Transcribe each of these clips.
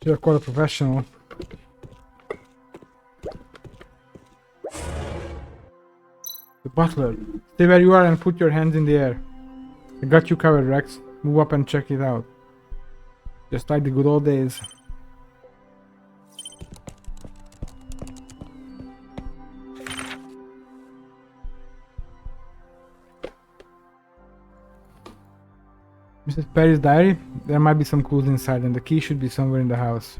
Should have called a professional. The butler. Stay where you are and put your hands in the air. I got you covered, Rex. Move up and check it out. Just like the good old days. Mrs. Perry's diary? There might be some clues inside and the key should be somewhere in the house.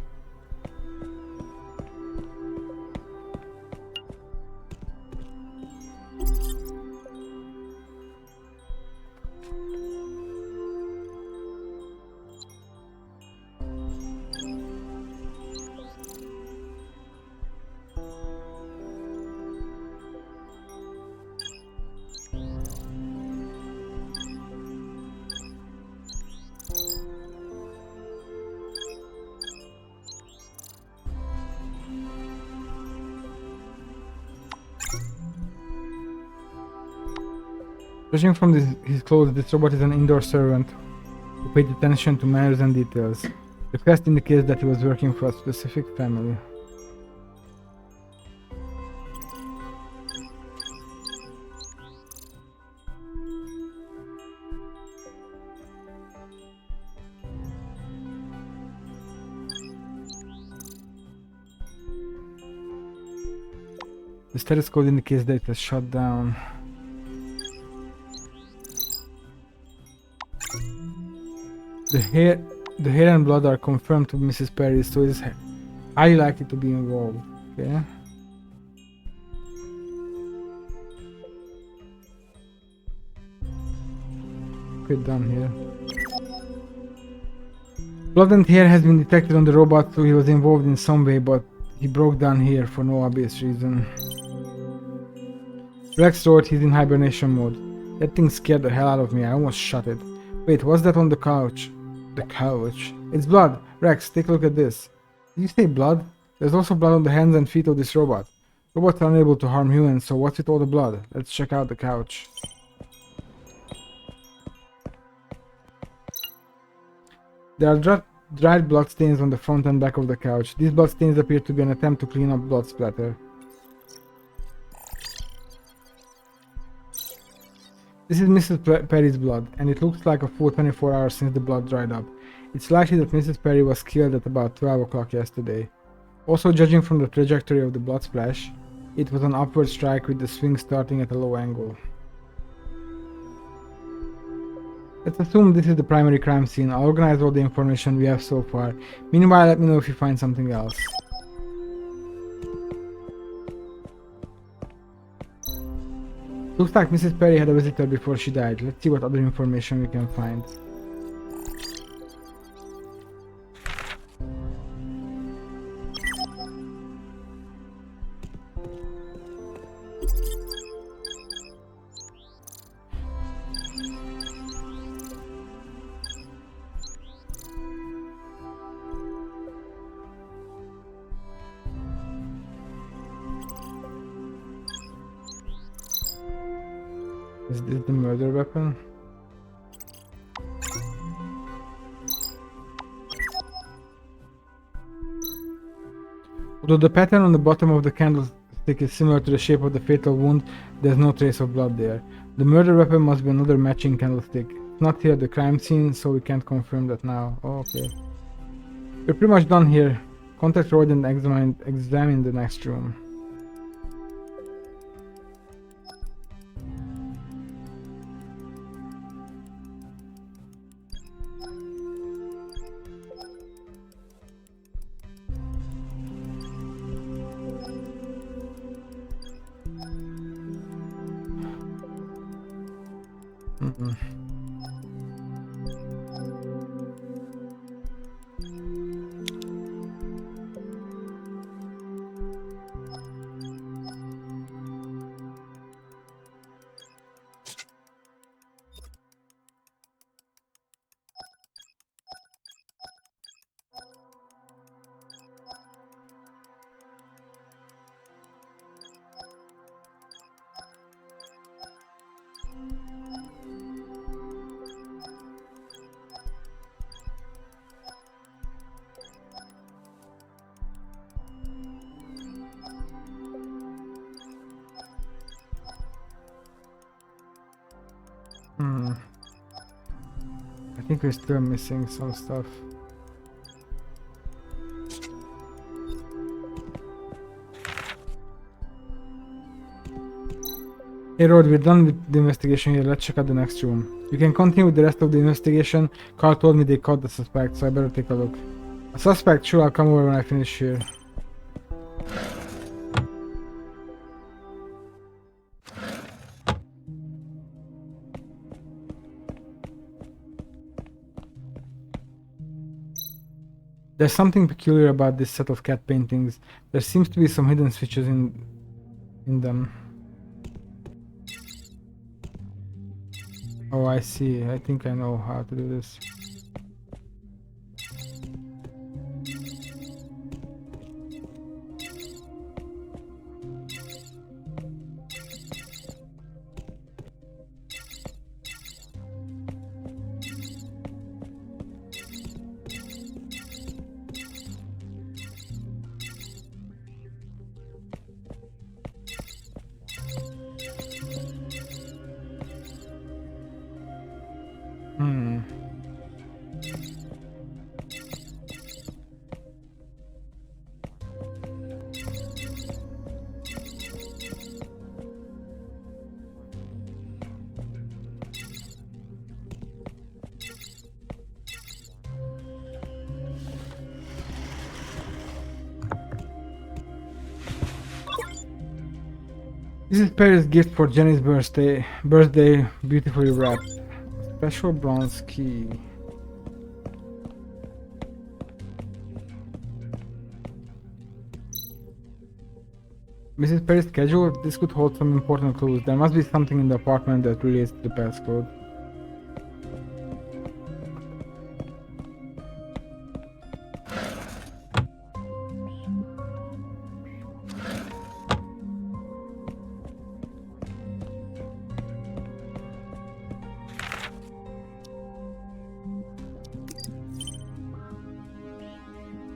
Judging from his clothes, this robot is an indoor servant who paid attention to manners and details. The crest indicates that he was working for a specific family. The status code indicates that it was shut down. The hair and blood are confirmed to Mrs. Perry, so it's highly likely to be involved. Okay. Okay, done here. Blood and hair has been detected on the robot, so he was involved in some way, but he broke down here for no obvious reason. Rex wrote he's in hibernation mode. That thing scared the hell out of me. I almost shot it. Wait, what's that on the couch? The couch. It's blood. Rex, take a look at this. Did you say blood? There's also blood on the hands and feet of this robot. Robots are unable to harm humans, so what's with all the blood? Let's check out the couch. There are dried blood stains on the front and back of the couch. These blood stains appear to be an attempt to clean up blood splatter. This is Mrs. Perry's blood, and it looks like a full 24 hours since the blood dried up. It's likely that Mrs. Perry was killed at about 12 o'clock yesterday. Also, judging from the trajectory of the blood splash, it was an upward strike with the swing starting at a low angle. Let's assume this is the primary crime scene. I'll organize all the information we have so far. Meanwhile, let me know if you find something else. Looks like Mrs. Perry had a visitor before she died. Let's see what other information we can find. Is this the murder weapon? Although the pattern on the bottom of the candlestick is similar to the shape of the fatal wound, there's no trace of blood there. The murder weapon must be another matching candlestick. It's not here at the crime scene, so we can't confirm that now. Oh, okay. We're pretty much done here. Contact Royd and examine the next room. Hmm. I think we're still missing some stuff. Hey Rod, we're done with the investigation here. Let's check out the next room. You can continue with the rest of the investigation. Carl told me they caught the suspect, so I better take a look. A suspect? Sure, I'll come over when I finish here. There's something peculiar about this set of cat paintings. There seems to be some hidden switches in them. Oh, I see. I think I know how to do this. Hmm. This is Perry's gift for Jenny's birthday. Beautifully wrapped. Special bronze key. Mrs. Perry's schedule? This could hold some important clues. There must be something in the apartment that relates to the passcode.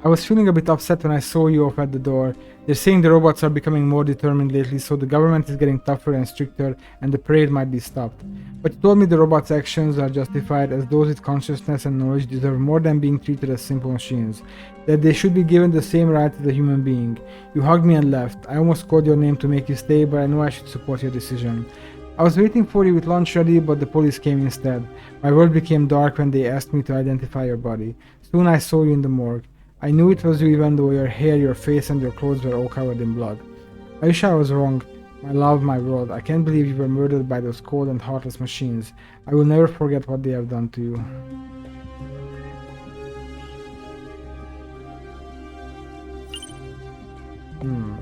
I was feeling a bit upset when I saw you off at the door. They're saying the robots are becoming more determined lately, so the government is getting tougher and stricter, and the parade might be stopped. But you told me the robots' actions are justified, as those with consciousness and knowledge deserve more than being treated as simple machines. That they should be given the same rights as a human being. You hugged me and left. I almost called your name to make you stay, but I know I should support your decision. I was waiting for you with lunch ready, but the police came instead. My world became dark when they asked me to identify your body. Soon I saw you in the morgue. I knew it was you even though your hair, your face, and your clothes were all covered in blood. I wish I was wrong. My love, my world. I can't believe you were murdered by those cold and heartless machines. I will never forget what they have done to you. Hmm.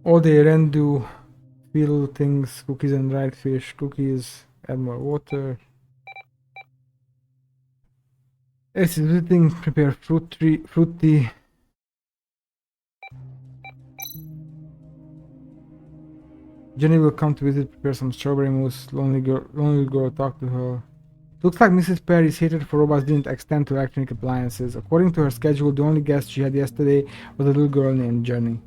All they ran do feel things, cookies and dried fish, cookies, add more water. It's visiting, prepare fruit tea. Jenny will come to visit, prepare some strawberry mousse. Lonely girl, talk to her. Looks like Mrs. Perry's hatred for robots didn't extend to electronic appliances. According to her schedule, the only guest she had yesterday was a little girl named Jenny.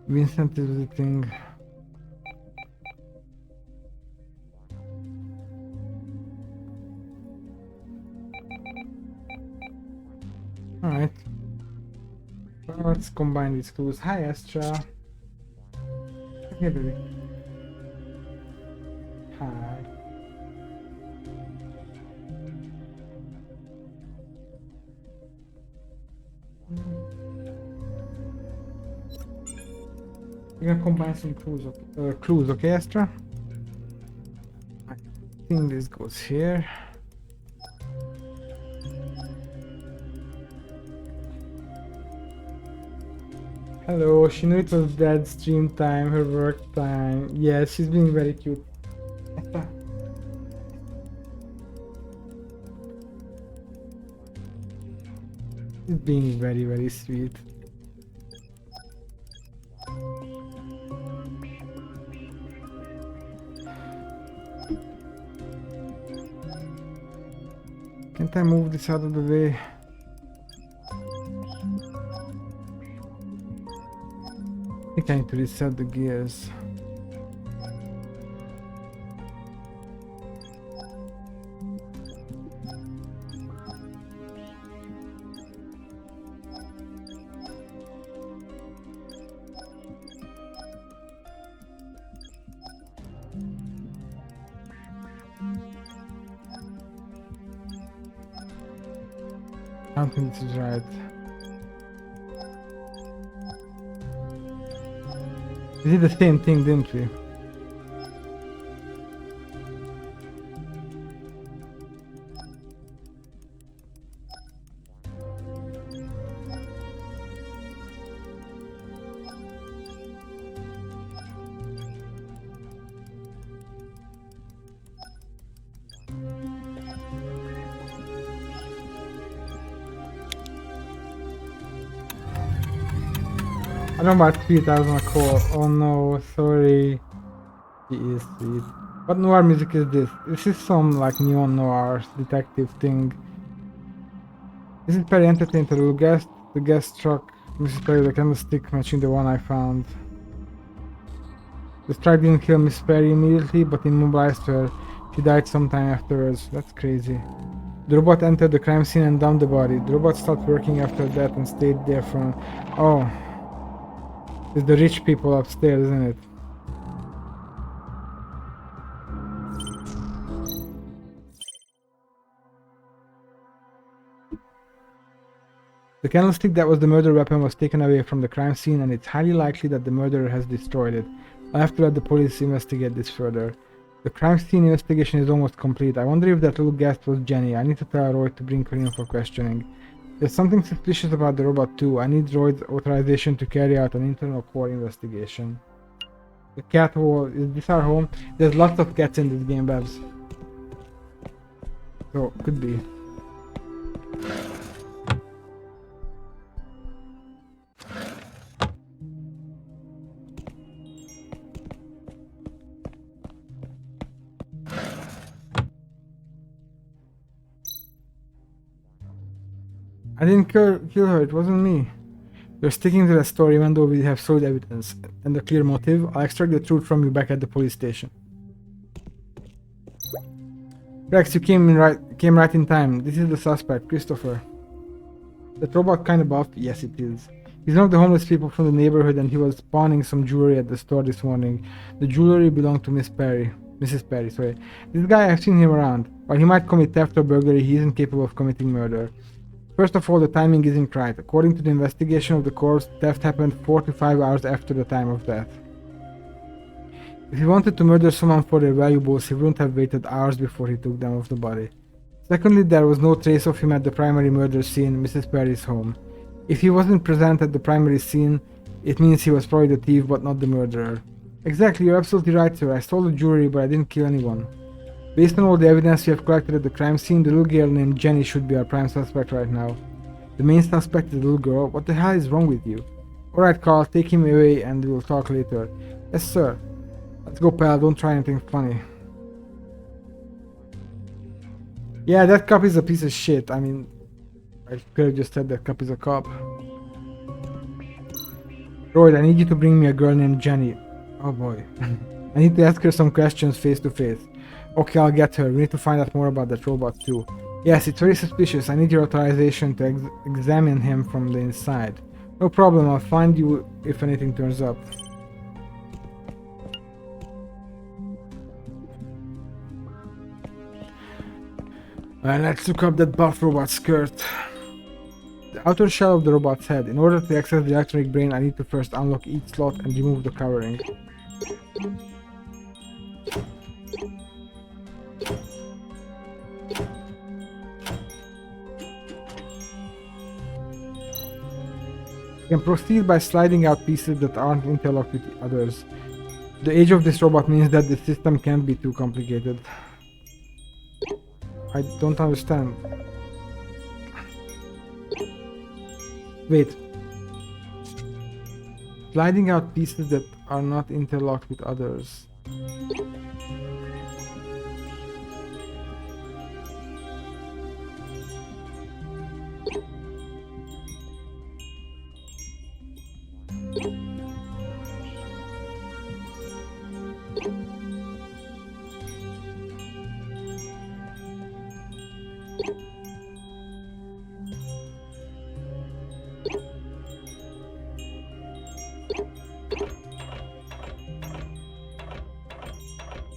Vincent is visiting. Alright. Well, let's combine these clues. Hi, Astra. Hey, baby. Hi. We're gonna combine some clues, okay, Astra? I think this goes here. Hello, she knew it was Dad's stream time, her work time. Yes, she's being very cute. She's being very, very sweet. Can't I move this out of the way? I think I need to reset the gears. I don't think this is right. We did the same thing, didn't we? I don't know about 3,000 a call. Oh no, sorry. He is sweet. What noir music is this? This is some like neon noir detective thing. Mrs. Perry entertained a little guest. The guest struck Mrs. Perry with a candlestick matching the one I found. The strike didn't kill Miss Perry immediately, but immobilized her. She died sometime afterwards. That's crazy. The robot entered the crime scene and dumped the body. The robot stopped working after that and stayed there for... Oh. It's the rich people upstairs, isn't it? The candlestick that was the murder weapon was taken away from the crime scene, and it's highly likely that the murderer has destroyed it. I'll have to let the police investigate this further. The crime scene investigation is almost complete. I wonder if that little guest was Jenny. I need to tell Roy to bring her in for questioning. There's something suspicious about the robot too. I need Roy's authorization to carry out an internal core investigation. The cat hole. Is this our home? There's lots of cats in this game, Babs. So, could be. I didn't kill her, it wasn't me. You're sticking to that story even though we have solid evidence and a clear motive. I'll extract the truth from you back at the police station. Rex, you came right in time. This is the suspect, Christopher. That robot kinda buff? Yes, it is. He's one of the homeless people from the neighborhood and he was pawning some jewelry at the store this morning. The jewelry belonged to Mrs. Perry, sorry. This guy, I've seen him around. While he might commit theft or burglary, he isn't capable of committing murder. First of all, the timing isn't right. According to the investigation of the corpse, theft happened 4 to 5 hours after the time of death. If he wanted to murder someone for their valuables, he wouldn't have waited hours before he took them off the body. Secondly, there was no trace of him at the primary murder scene, Mrs. Perry's home. If he wasn't present at the primary scene, it means he was probably the thief but not the murderer. Exactly, you're absolutely right, sir. I stole the jewelry, but I didn't kill anyone. Based on all the evidence we have collected at the crime scene, the little girl named Jenny should be our prime suspect right now. The main suspect is the little girl. What the hell is wrong with you? Alright, Carl, take him away and we'll talk later. Yes, sir. Let's go, pal. Don't try anything funny. Yeah, that cop is a piece of shit. I mean, I could have just said that cop is a cop. Roy, I need you to bring me a girl named Jenny. Oh boy. I need to ask her some questions face to face. Okay, I'll get her. We need to find out more about that robot too. Yes, it's very suspicious. I need your authorization to examine him from the inside. No problem, I'll find you if anything turns up. Let's look up that buff robot skirt. Outer shell of the robot's head. In order to access the electronic brain, I need to first unlock each slot and remove the covering. You can proceed by sliding out pieces that aren't interlocked with others. The age of this robot means that the system can't be too complicated. I don't understand. Wait. Sliding out pieces that are not interlocked with others.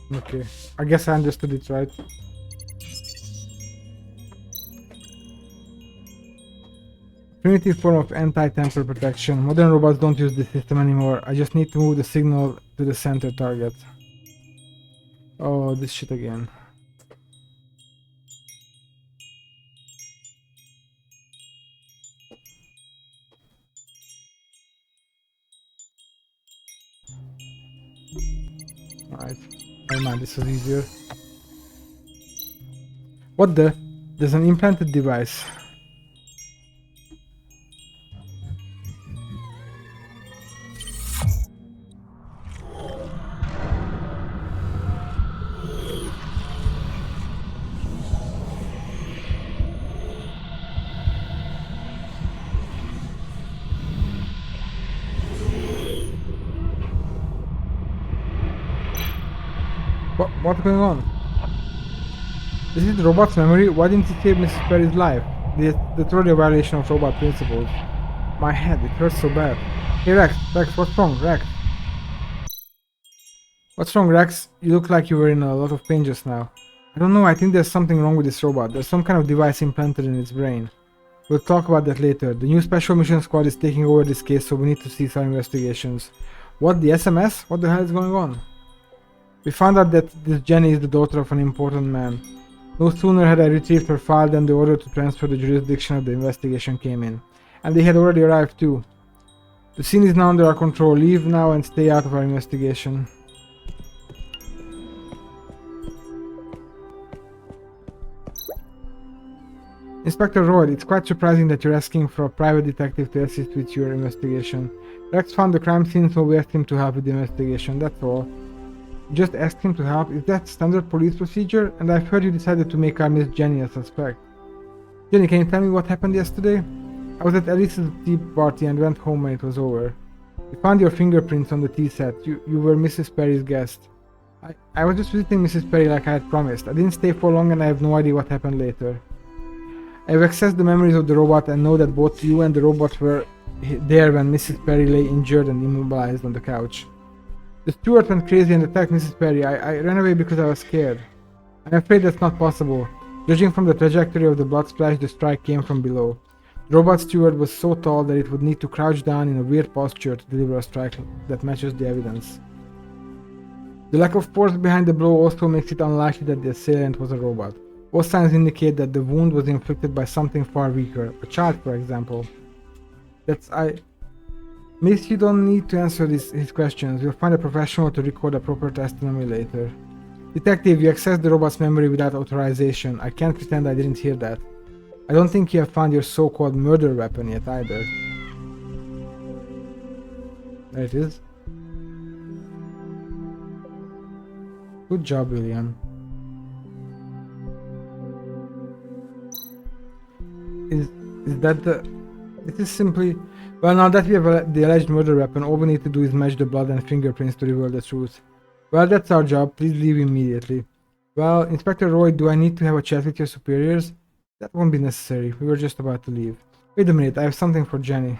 Okay, I guess I understood it right. Primitive form of anti-tamper protection. Modern robots don't use this system anymore. I just need to move the signal to the center target. Oh, this shit again. Alright. Oh man, this was easier. What the? There's an implanted device. What's going on? This is the robot's memory? Why didn't he save Mrs. Perry's life? That's already a violation of robot principles. My head, it hurts so bad. Hey Rex, what's wrong? Rex? What's wrong, Rex? You look like you were in a lot of pain just now. I don't know, I think there's something wrong with this robot. There's some kind of device implanted in its brain. We'll talk about that later. The new Special Mission Squad is taking over this case, so we need to cease our investigations. What, the SMS? What the hell is going on? We found out that this Jenny is the daughter of an important man. No sooner had I retrieved her file than the order to transfer the jurisdiction of the investigation came in. And they had already arrived too. The scene is now under our control. Leave now and stay out of our investigation. Inspector Royd, it's quite surprising that you're asking for a private detective to assist with your investigation. Rex found the crime scene, so we asked him to help with the investigation, that's all. Just asked him to help? Is that standard police procedure? And I've heard you decided to make our Miss Jenny a suspect. Jenny, can you tell me what happened yesterday? I was at Alice's tea party and went home when it was over. We found your fingerprints on the tea set. You were Mrs. Perry's guest. I was just visiting Mrs. Perry like I had promised. I didn't stay for long and I have no idea what happened later. I have accessed the memories of the robot and know that both you and the robot were there when Mrs. Perry lay injured and immobilized on the couch. The steward went crazy and attacked Mrs. Perry. I ran away because I was scared. I'm afraid that's not possible. Judging from the trajectory of the blood splash, the strike came from below. The robot steward was so tall that it would need to crouch down in a weird posture to deliver a strike that matches the evidence. The lack of force behind the blow also makes it unlikely that the assailant was a robot. All signs indicate that the wound was inflicted by something far weaker, a child for example. Miss, you don't need to answer his questions. We'll find a professional to record a proper testimony later. Detective, you accessed the robot's memory without authorization. I can't pretend I didn't hear that. I don't think you have found your so-called murder weapon yet either. There it is. Good job, William. Is that the... This is simply... Well, now that we have the alleged murder weapon, all we need to do is match the blood and fingerprints to reveal the truth. Well, that's our job. Please leave immediately. Well, Inspector Roy, do I need to have a chat with your superiors? That won't be necessary. We were just about to leave. Wait a minute, I have something for Jenny.